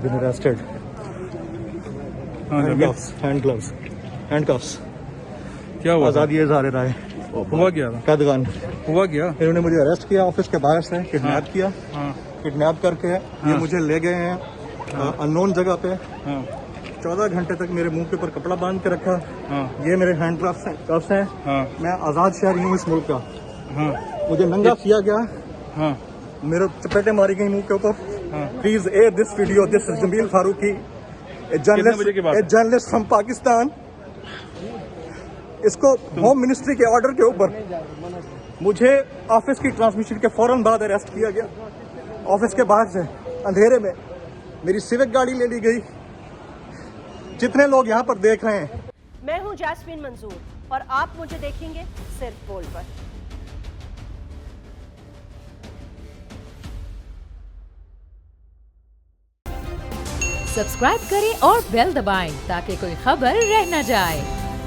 been arrested. Handcuffs. क्या हुआ? आजादी इज़हार राय हुआ क्या था? कैदगान। हुआ क्या? इन्होंने मुझे अरेस्ट किया ऑफिस के बाहर से, किडनैप किया। हाँ किडनैप करके ये मुझे ले गए हैं अननोन जगह पे। हाँ 14 घंटे तक मेरे मुंह के ऊपर कपड़ा बांध के रखा। हाँ ये मेरे हैंड कफ्स हैं। हाँ मैं आज़ाद शहरी हूँ इस मुल्क का। हाँ मुझे नंगा किया गया, हाँ मेरे चपेटे मारी गई मुंह के ऊपर। हाँ। Please air this video. This is Jameel Farooqui, कितने बजे की बात है? Journalist from Pakistan. इसको होम मिनिस्ट्री के ऑर्डर के ऊपर मुझे ऑफिस की ट्रांसमिशन के फौरन बाद अरेस्ट किया गया। ऑफिस के बाहर से अंधेरे में मेरी सिविक गाड़ी ले ली गई। जितने लोग यहाँ पर देख रहे हैं, मैं हूँ जैस्मीन मंजूर और आप मुझे देखेंगे सिर्फ बोल पर। सब्सक्राइब करें और बेल दबाएं ताकि कोई खबर रह न जाए।